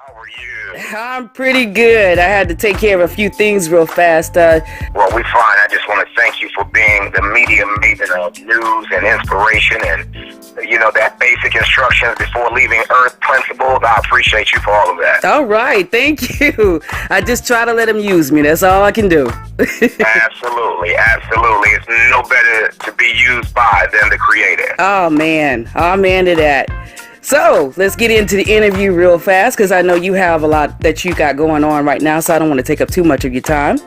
How are you? I'm pretty good. I had to take care of a few things real fast. Well, we're fine. I just want to thank you for being the media maven of news and inspiration and, that basic instructions before leaving Earth principles. I appreciate you for all of that. All right. Thank you. I just try to let him use me. That's all I can do. Absolutely. Absolutely. It's no better to be used by than the creator. Oh, man. Amen to that. So let's get into the interview real fast because I know you have a lot that you got going on right now, so I don't want to take up too much of your time.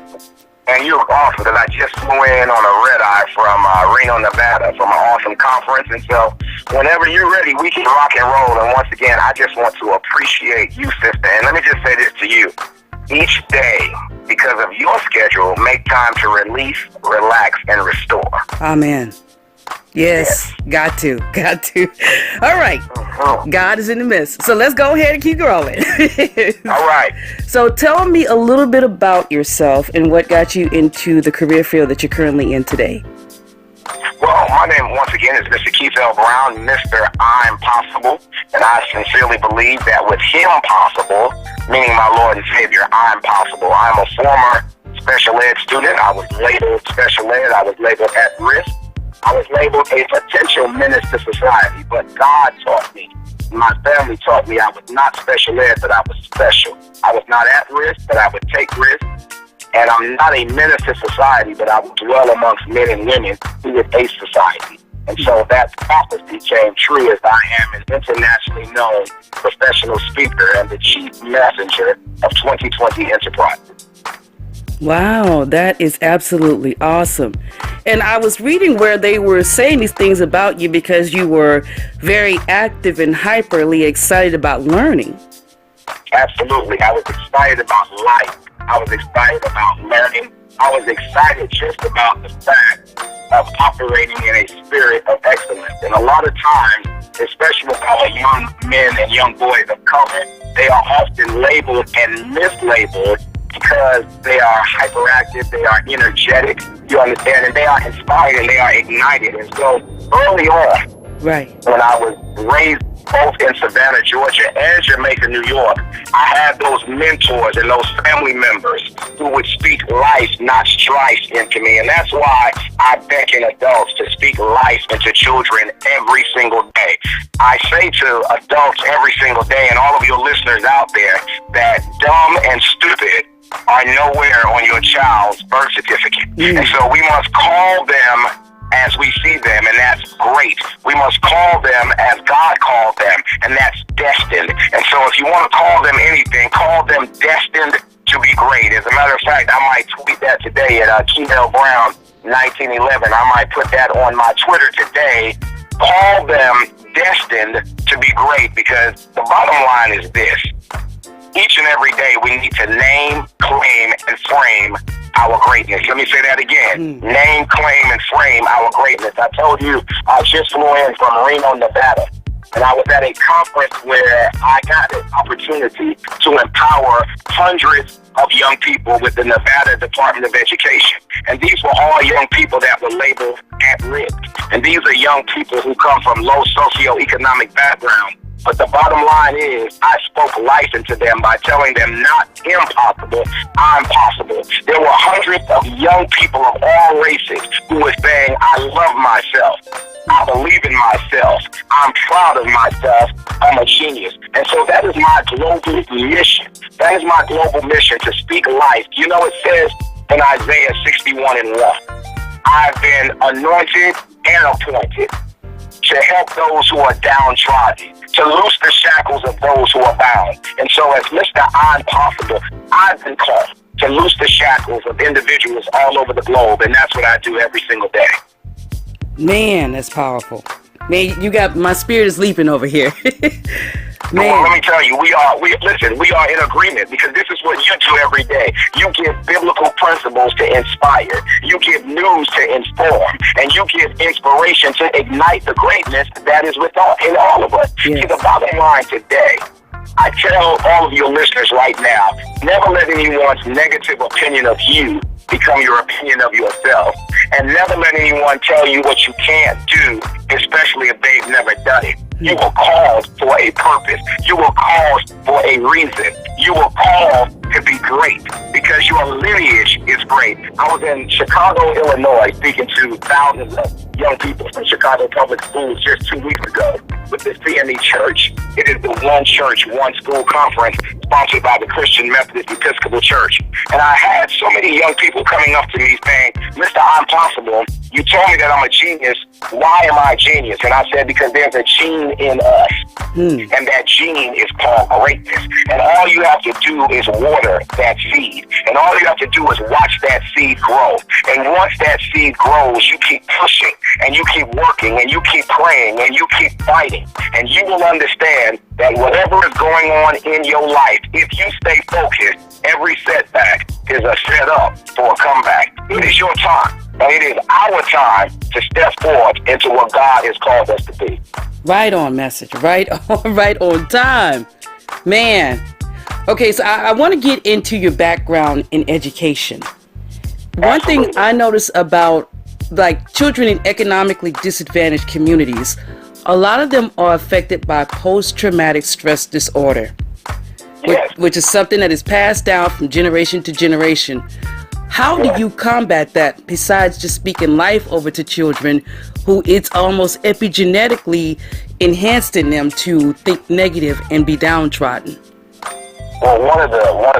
And you're awesome because I just flew in on a red eye from Reno, Nevada from an awesome conference. And so whenever you're ready, we can rock and roll. And once again, I just want to appreciate you, sister. And let me just say this to you. Each day, because of your schedule, make time to release, relax, and restore. Amen. Yes, got to. All right. God is in the midst. So let's go ahead and keep growing. All right. So tell me a little bit about yourself and what got you into the career field that you're currently in today. Well, my name, once again, is Mr. Keith L. Brown, Mr. I'm Possible. And I sincerely believe that with him possible, meaning my Lord and Savior, I'm possible. I'm a former special ed student. I was labeled special ed. I was labeled at risk. I was labeled a potential menace to society, but God taught me, my family taught me I was not special ed, but I was special. I was not at risk, but I would take risks. And I'm not a menace to society, but I would dwell amongst men and women who would face society. And so that prophecy came true as I am an internationally known professional speaker and the chief messenger of 2020 Enterprises. Wow, that is absolutely awesome. And I was reading where they were saying these things about you because you were very active and hyperly excited about learning. Absolutely. I was excited about life. I was excited about learning. I was excited just about the fact of operating in a spirit of excellence. And a lot of times, especially with our young men and young boys of color, they are often labeled and mislabeled because they are hyperactive, they are energetic, you understand, and they are inspired and they are ignited. And so early on, right, when I was raised both in Savannah, Georgia and Jamaica, New York, I had those mentors and those family members who would speak life, not strife, into me. And that's why I beckon adults to speak life into children every single day. I say to adults every single day, and all of your listeners out there, that dumb and stupid are nowhere on your child's birth certificate. And so we must call them as we see them, and that's great. We must call them as God called them, and that's destined. And so if you want to call them anything, call them destined to be great. As a matter of fact, I might tweet that today at Keith L. Brown 1911. I might put that on my Twitter today. Call them destined to be great, because the bottom line is this. Each and every day we need to name, claim, and frame our greatness. Let me say that again. Name, claim, and frame our greatness. I told you I just flew in from Reno, Nevada, and I was at a conference where I got an opportunity to empower hundreds of young people with the Nevada Department of Education. And these were all young people that were labeled at risk. And these are young people who come from low socioeconomic backgrounds. But the bottom line is, I spoke life into them by telling them not impossible, I'm possible. There were hundreds of young people of all races who were saying, I love myself. I believe in myself. I'm proud of myself. I'm a genius. And so that is my global mission. That is my global mission, to speak life. You know, it says in Isaiah 61:1, I've been anointed and appointed to help those who are downtrodden, to loose the shackles of those who are bound. And so as Mr. I'm Possible, I've been called to loose the shackles of individuals all over the globe, and that's what I do every single day. Man, that's powerful. Man, you got, my spirit is leaping over here. Man. Well, let me tell you, we are in agreement, because this is what you do every day. You give biblical principles to inspire. You give news to inform. And you give inspiration to ignite the greatness that is in all of us. Yes. See, the bottom line today, I tell all of your listeners right now, never let anyone's negative opinion of you become your opinion of yourself. And never let anyone tell you what you can't do, especially if they've never done it. You were called for a purpose. You were called for a reason. You were called to be great because your lineage is great. I was in Chicago, Illinois, speaking to thousands of young people from Chicago Public Schools just 2 weeks ago with the CME Church. It is the One Church, One School Conference sponsored by the Christian Methodist Episcopal Church. And I had so many young people coming up to me saying, Mr. I'm Possible, you told me that I'm a genius. Why am I a genius? And I said, because there's a gene in us. And that gene is called greatness. And all you have to do is water that seed. And all you have to do is watch that seed grow. And once that seed grows, you keep pushing and you keep working and you keep praying and you keep fighting. And you will understand that whatever is going on in your life, if you stay focused, every setback is a setup for a comeback. It is your time. And it is our time to step forward into what God has called us to be. Right on message. Right on time. Man. Okay, so I want to get into your background in education. One thing I notice about like children in economically disadvantaged communities, a lot of them are affected by post-traumatic stress disorder, which is something that is passed down from generation to generation. How do you combat that besides just speaking life over to children who it's almost epigenetically enhanced in them to think negative and be downtrodden? Well, one of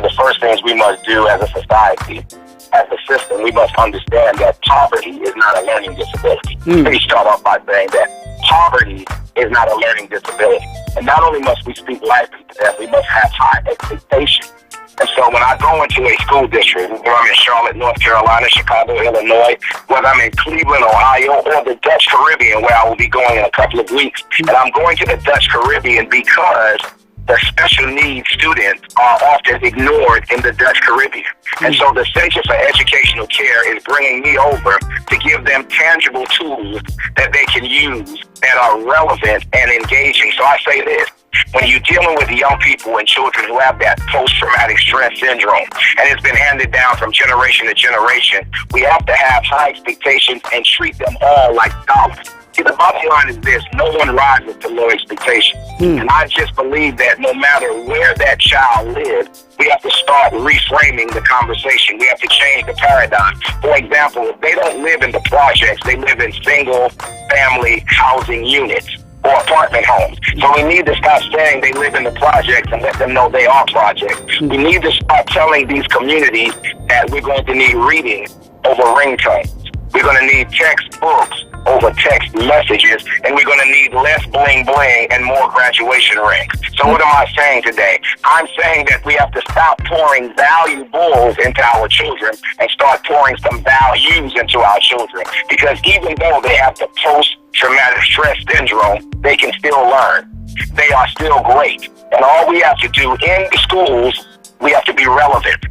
the first things we must do as a society, as a system, we must understand that poverty is not a learning disability. Let me start off by saying that poverty is not a learning disability. And not only must we speak life into that, we must have high expectations. And so when I go into a school district, whether I'm in Charlotte, North Carolina, Chicago, Illinois, whether I'm in Cleveland, Ohio, or the Dutch Caribbean, where I will be going in a couple of weeks, and I'm going to the Dutch Caribbean because the special needs students are often ignored in the Dutch Caribbean. And so the Center for Educational Care is bringing me over to give them tangible tools that they can use that are relevant and engaging. So I say this. When you're dealing with young people and children who have that post-traumatic stress syndrome, and it's been handed down from generation to generation, we have to have high expectations and treat them all like scholars. See, the bottom line is this: no one rises to low expectations. And I just believe that no matter where that child lives, we have to start reframing the conversation. We have to change the paradigm. For example, if they don't live in the projects, they live in single-family housing units or apartment homes. So we need to stop saying they live in the projects and let them know they are projects. We need to start telling these communities that we're going to need reading over ringtones. We're going to need textbooks over text messages, and we're going to need less bling bling and more graduation rings. So what am I saying today? I'm saying that we have to stop pouring valuables into our children and start pouring some values into our children, because even though they have the post-traumatic stress syndrome, they can still learn. They are still great. And all we have to do in the schools, we have to be relevant.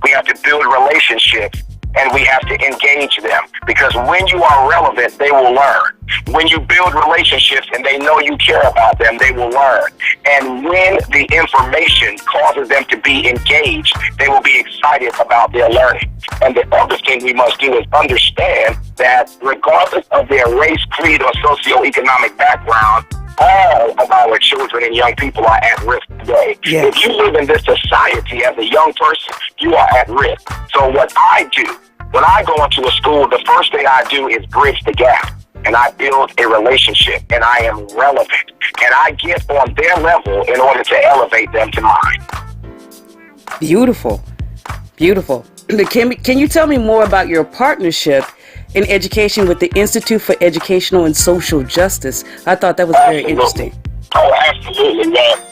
We have to build relationships, and we have to engage them, because when you are relevant, they will learn. When you build relationships and they know you care about them, they will learn. And when the information causes them to be engaged, they will be excited about their learning. And the other thing we must do is understand that regardless of their race, creed, or socioeconomic background, all of our children and young people are at risk today. Yes. If you live in this society as a young person, you are at risk. So what I do, when I go into a school, the first thing I do is bridge the gap. And I build a relationship, and I am relevant. And I get on their level in order to elevate them to mine. Beautiful. Beautiful. Can you tell me more about your partnership in education with the Institute for Educational and Social Justice? I thought that was very interesting. Oh, absolutely. Well,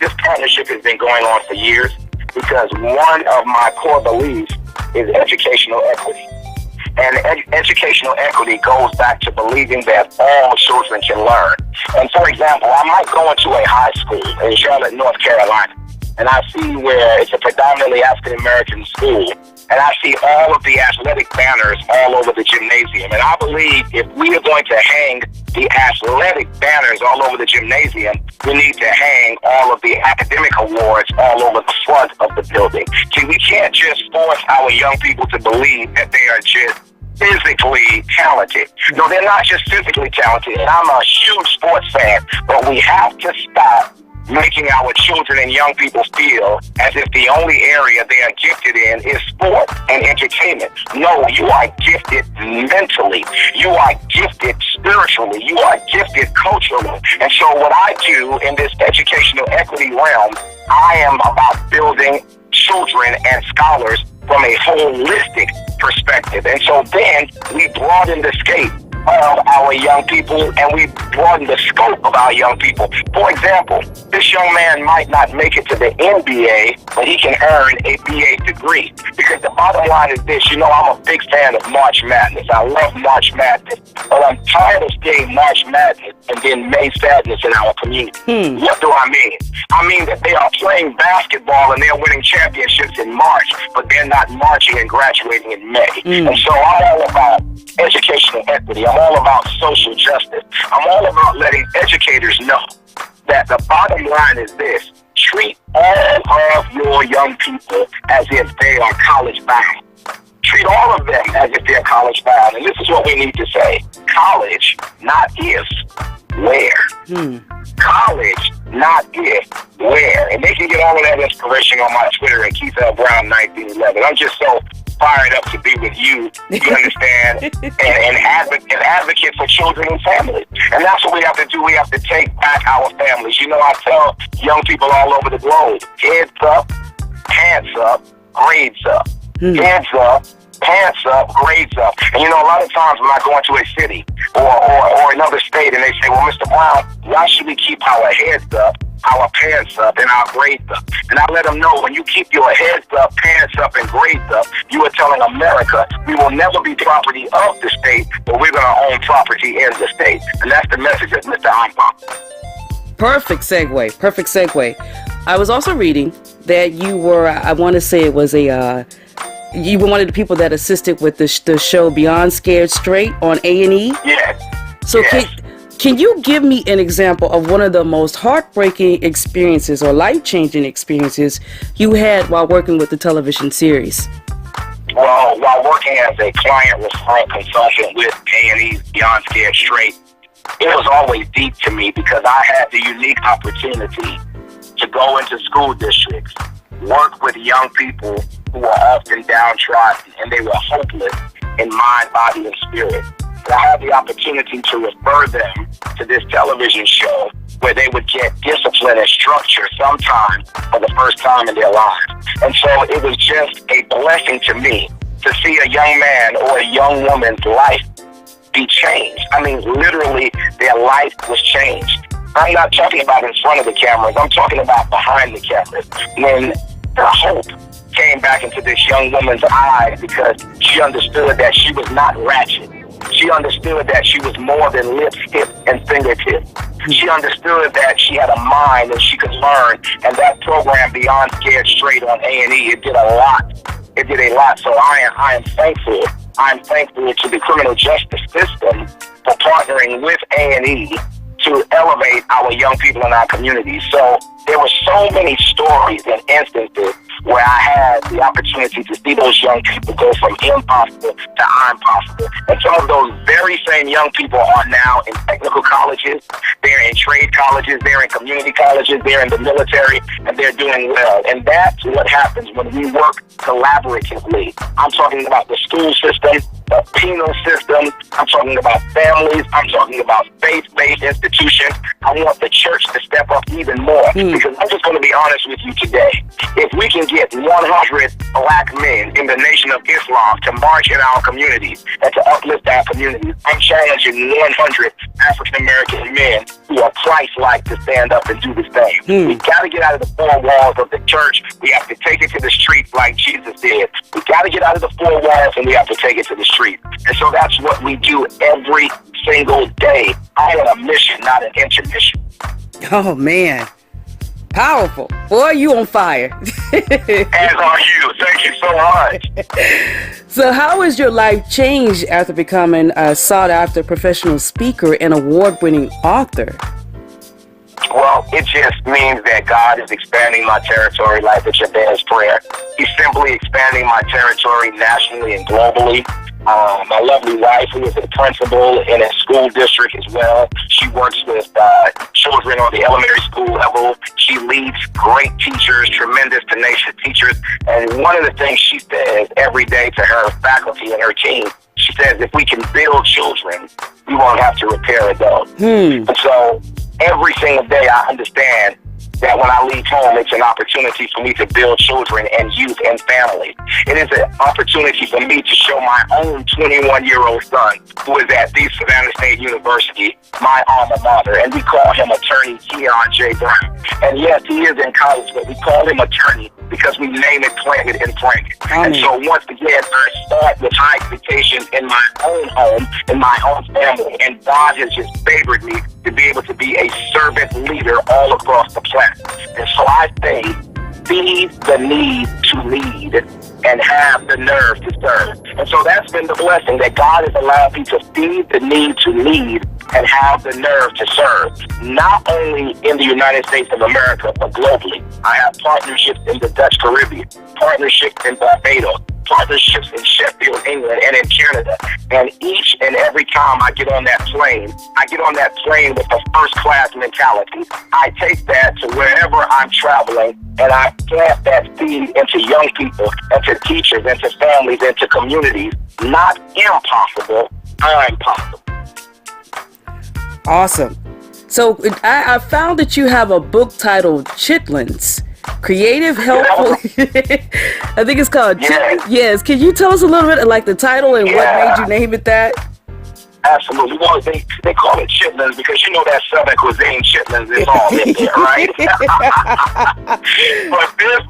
this partnership has been going on for years because one of my core beliefs is educational equity. And educational equity goes back to believing that all children can learn. And for example, I might go into a high school in Charlotte, North Carolina, and I see where it's a predominantly African-American school, and I see all of the athletic banners all over the gymnasium. And I believe if we are going to hang the athletic banners all over the gymnasium, we need to hang all of the academic awards all over the front of the building. See, we can't just force our young people to believe that they are just physically talented. No, they're not just physically talented. And I'm a huge sports fan, but we have to stop making our children and young people feel as if the only area they are gifted in is sport and entertainment. No, you are gifted mentally. You are gifted spiritually. You are gifted culturally. And so what I do in this educational equity realm, I am about building children and scholars from a holistic perspective. And so then we broaden the scope of our young people, and we broaden the scope of our young people. For example, this young man might not make it to the NBA, but he can earn a BA degree. Because the bottom line is this, you know, I'm a big fan of March Madness. I love March Madness. But I'm tired of seeing March Madness and then May Sadness in our community. What do I mean? I mean that they are playing basketball and they're winning championships in March, but they're not marching and graduating in May. And so I'm all about educational equity. I'm all about social justice. I'm all about letting educators know that the bottom line is this: treat all of your young people as if they are college bound. Treat all of them as if they're college bound. And this is what we need to say: college, not if, where. College, not if, where. And they can get all of that inspiration on my Twitter at Keith L. Brown 1911. I'm just so fired up to be with you understand, and advocate for children and families. And that's what we have to do. We have to take back our families. You know, I tell young people all over the globe, heads up, pants up, grades up. Heads up, pants up, grades up. And you know, a lot of times when I go into a city or another state and they say, well, Mr. Brown, why should we keep our heads up, our pants up, and our grades up? And I let them know, when you keep your heads up, pants up, and grades up, you are telling America we will never be property of the state, but we're going to own property in the state. And that's the message of Mr. Einpop. Perfect segue. Perfect segue. I was also reading that you were, I want to say it was you were one of the people that assisted with the show Beyond Scared Straight on A&E. Yes. So yes. Can you give me an example of one of the most heartbreaking experiences or life-changing experiences you had while working with the television series? Well, while working as a client referral consultant with A&E's Beyond Scared Straight, it was always deep to me because I had the unique opportunity to go into school districts, work with young people who were often downtrodden and they were hopeless in mind, body, and spirit. And I had the opportunity to refer them to this television show where they would get discipline and structure sometime for the first time in their lives. And so it was just a blessing to me to see a young man or a young woman's life be changed. I mean, literally, their life was changed. I'm not talking about in front of the cameras. I'm talking about behind the cameras. When the hope came back into this young woman's eyes because she understood that she was not ratchet. She understood that she was more than lips, hips, and fingertips. She understood that she had a mind and she could learn. And that program, Beyond Scared Straight on A&E, it did a lot. It did a lot. So I am thankful. I'm thankful to the criminal justice system for partnering with A&E to elevate our young people in our community. So there were so many stories and instances where I had the opportunity to see those young people go from impossible to impossible. And some of those very same young people are now in technical colleges, they're in trade colleges, they're in community colleges, they're in the military, and they're doing well. And that's what happens when we work collaboratively. I'm talking about the school system, the penal system, I'm talking about families, I'm talking about faith-based institutions. I want the church to step up even more because I'm just going to be honest with you today. If we can get 100 black men in the Nation of Islam to march in our communities and to uplift our communities, I'm challenging 100 African-American men who are Christ-like to stand up and do the same. We got to get out of the four walls of the church. We have to take it to the streets like Jesus did. We got to get out of the four walls and we have to take it to the streets. And so that's what we do every single day. I am a mission, not an intermission. Oh, man. Powerful. Boy, you on fire. As are you. Thank you so much. So how has your life changed after becoming a sought-after professional speaker and award-winning author? Well, it just means that God is expanding my territory like the Jabez prayer. He's simply expanding my territory nationally and globally. My lovely wife, who is a principal in a school district as well. She works with children on the elementary school level. She leads great teachers, tremendous, tenacious teachers. And one of the things she says every day to her faculty and her team, she says, if we can build children, we won't have to repair adults. And so every single day I understand that when I leave home, it's an opportunity for me to build children and youth and families. It is an opportunity for me to show my own 21-year-old son, who is at the Savannah State University, my alma mater, and we call him Attorney Keon J. Brown. And yes, he is in college, but we call him Attorney because we name it, claim it, and frank it. And so once again, I start with high expectations in my own home, in my own family, and God has just favored me to be able to be a servant leader all across the planet. And so I say, feed the need to lead and have the nerve to serve. And so that's been the blessing, that God has allowed me to feed the need to lead and have the nerve to serve, not only in the United States of America, but globally. I have partnerships in the Dutch Caribbean, partnerships in Barbados, partnerships in Sheffield, England, and in Canada. And each and every time I get on that plane with a first-class mentality. I take that to wherever I'm traveling, and I plant that seed into young people, and to teachers, and to families, and to communities. Not impossible, I'm possible. Awesome. So I found that you have a book titled Chitlins, Creative, Helpful. I think it's called Chitlins. Yes. Can you tell us a little bit like the title and what made you name it that? Absolutely. Well, they call it chitlins because you know that Southern cuisine, chitlins is all in there, right? But this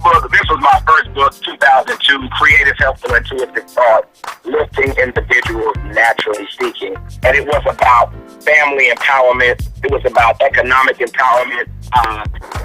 was my first book, 2002, Creative, Helpful, Intuitive Thought, Lifting Individuals Naturally Seeking. And it was about family empowerment. It was about economic empowerment,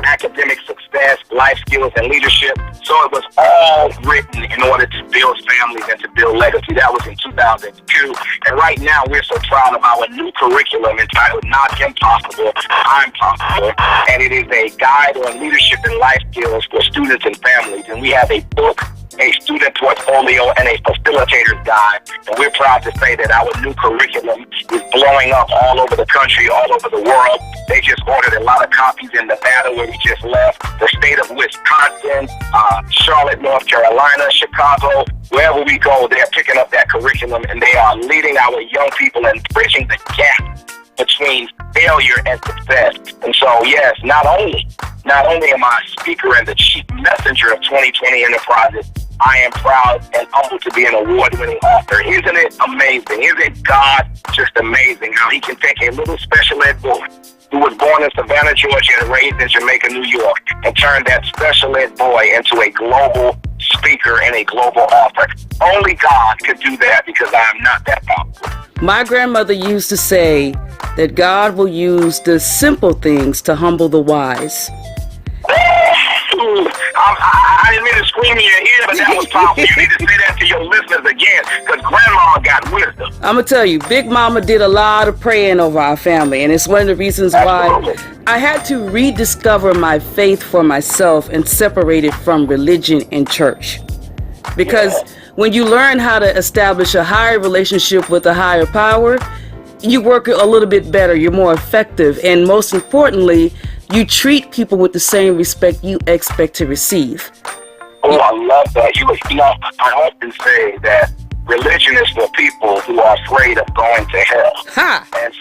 academic success, life skills, and leadership. So it was all written in order to build families and to build legacy. That was in 2002. And right now, we're so proud of our new curriculum entitled Not Impossible, I'm Possible. And it is a guide on leadership and life skills for students and families. And we have a book, a student portfolio, and a facilitator's guide. And we're proud to say that our new curriculum is blowing up all over the country, all over the world. They just ordered a lot of copies in Nevada, where we just left, the state of Wisconsin, Charlotte, North Carolina, Chicago. Wherever we go, they're picking up that curriculum, and they are leading our young people and bridging the gap between failure and success. And so, yes, not only am I a speaker and the chief messenger of 2020 Enterprises, I am proud and humbled to be an award-winning author. Isn't it amazing? Isn't God just amazing how he can take a little special ed boy who was born in Savannah, Georgia, and raised in Jamaica, New York, and turn that special ed boy into a global speaker and a global author? Only God could do that, because I am not that powerful. My grandmother used to say that God will use the simple things to humble the wise. I didn't mean to scream in your ear, but that was powerful. You need to say that to your listeners again, because grandmama got wisdom. I'm going to tell you, Big Mama did a lot of praying over our family, and it's one of the reasons why I had to rediscover my faith for myself and separate it from religion and church. Because when you learn how to establish a higher relationship with a higher power, you work a little bit better, you're more effective, and most importantly, you treat people with the same respect you expect to receive. Oh, I love that. You know, I often say that religion is for people who are afraid of going to hell. Ha! And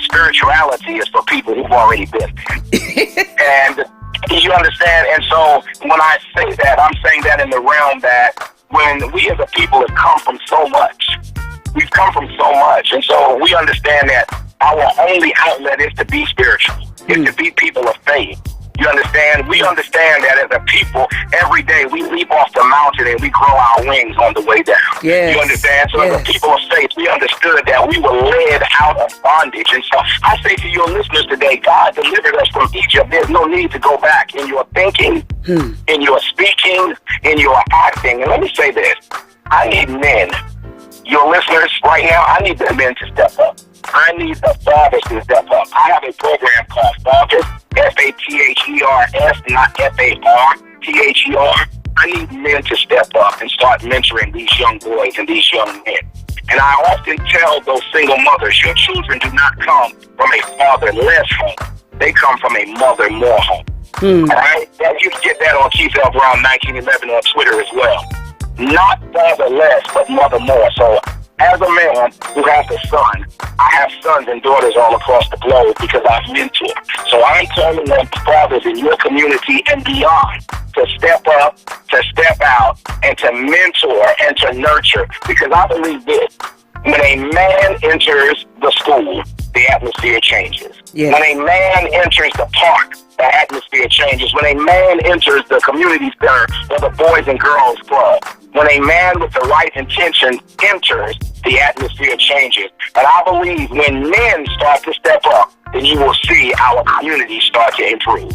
spirituality is for people who've already been there. And you understand? And so when I say that, I'm saying that in the realm that when we as a people have come from so much, we've come from so much. And so we understand that our only outlet is to be spiritual, is to be people of faith. You understand? We understand that as a people, every day we leap off the mountain and we grow our wings on the way down. Yes. You understand? So as a people of faith, we understood that we were led out of bondage. And so I say to your listeners today, God delivered us from Egypt. There's no need to go back in your thinking, in your speaking, in your acting. And let me say this. I need men. Your listeners right now, I need the men to step up. I need the fathers to step up. I have a program called Fathers, F-A-T-H-E-R-S, not F-A-R-T-H-E-R. I need men to step up and start mentoring these young boys and these young men. And I often tell those single mothers, your children do not come from a father-less home. They come from a mother-more home. All right? And you can get that on Keith L. Brown 1911 on Twitter as well. Not father-less, but mother-more. So as a man who has a son, I have sons and daughters all across the globe because I've mentored. So I'm telling them, fathers in your community and beyond, to step up, to step out, and to mentor and to nurture. Because I believe this, when a man enters the school, the atmosphere changes. Yeah. When a man enters the park, the atmosphere changes. When a man enters the community center or the Boys and Girls Club, when a man with the right intention enters, the atmosphere changes. And I believe when men start to step up, then you will see our community start to improve.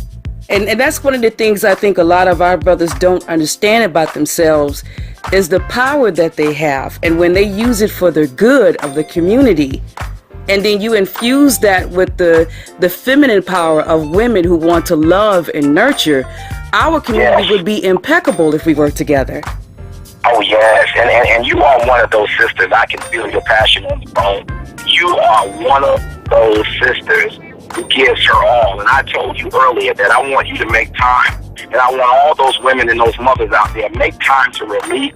And that's one of the things I think a lot of our brothers don't understand about themselves is the power that they have. And when they use it for the good of the community, and then you infuse that with the feminine power of women who want to love and nurture, our community would be impeccable if we work together. Oh, yes. And you are one of those sisters. I can feel your passion on the phone. You are one of those sisters who gives her all. And I told you earlier that I want you to make time. And I want all those women and those mothers out there, make time to release,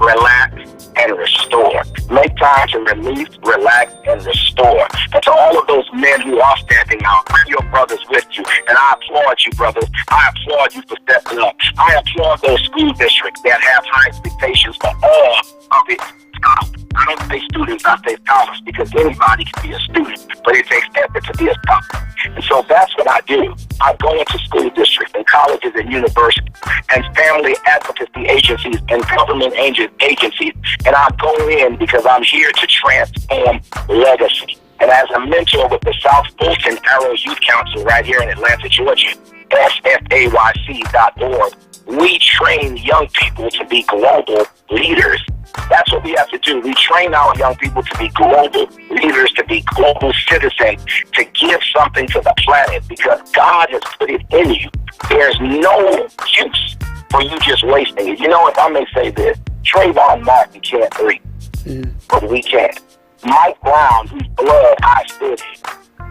relax, and restore. Make time to release, relax, and restore. And to all of those men who are standing out, bring your brothers with you. And I applaud you, brothers. I applaud you for stepping up. I applaud those school districts that have high expectations for all of it. I don't say students, I say scholars, because anybody can be a student, but it takes effort to be a scholar. And so that's what I do. I go into school districts and colleges and universities and family advocacy agencies and government agencies, and I go in because I'm here to transform legacy. And as a mentor with the South Fulton Arrow Youth Council right here in Atlanta, Georgia, sfayc.org, we train young people to be global leaders. That's what we have to do. We train our young people to be global leaders, to be global citizens, to give something to the planet because God has put it in you. There's no use for you just wasting it. You know, if I may say this, Trayvon Martin can't breathe, but we can. Mike Brown, whose blood I studied,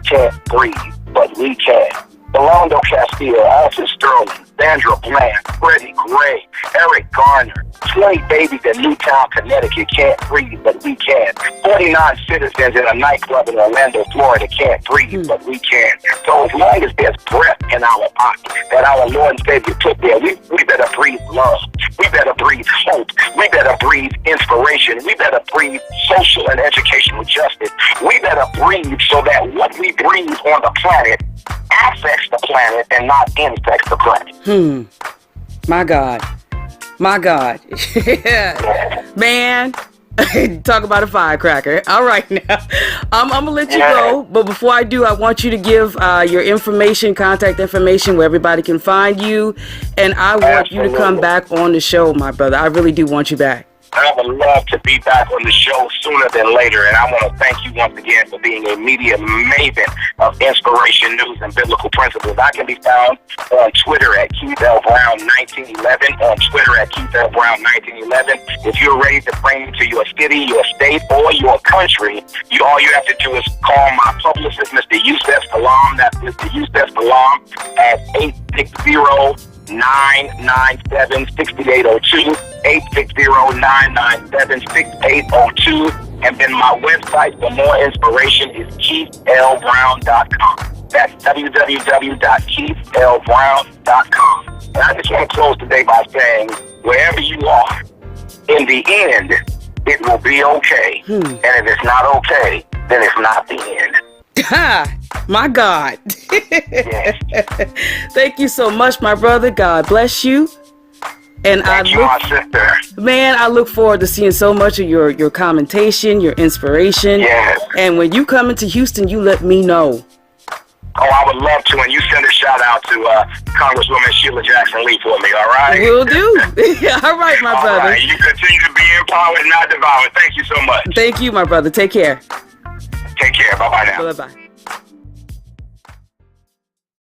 can't breathe, but we can. Philando Castile, Alton Sterling, Sandra Bland, Freddie Gray, Eric Garner, 20 babies in Newtown, Connecticut can't breathe, but we can. 49 citizens in a nightclub in Orlando, Florida can't breathe, but we can. So as long as there's breath in our body that our Lord and Savior put there, we better breathe love. We better breathe hope. We better breathe inspiration. We better breathe social and educational justice. We better breathe so that what we breathe on the planet affects the planet and not infects the planet. My God. My God. Man, talk about a firecracker. All right, now. I'm going to let you go. But before I do, I want you to give your information, contact information where everybody can find you. And I want you to come back on the show, my brother. I really do want you back. I would love to be back on the show sooner than later, and I want to thank you once again for being a media maven of inspiration, news, and biblical principles. I can be found on Twitter at Keith L. Brown 1911, on Twitter at Keith L. Brown 1911. If you're ready to bring me to your city, your state, or your country, all you have to do is call my publicist, Mr. Yusef Salam. That's Mr. Yusef Salam at 860-997-6802, 860-997-6802. And then my website for more inspiration is keithlbrown.com. That's www.keithlbrown.com. And I just want to close today by saying, wherever you are, in the end, it will be okay. And if it's not okay, then it's not the end. My God. Yes. Thank you so much, my brother. God bless you. And Thank you, my sister. Man, I look forward to seeing so much of your commentation, your inspiration. Yes. And when you come into Houston, you let me know. Oh, I would love to. And you send a shout out to Congresswoman Sheila Jackson Lee for me, all right? Will do. All right, my brother. All right. You continue to be empowered, not devoured. Thank you so much. Thank you, my brother. Take care. Take care. Bye-bye now. Bye-bye.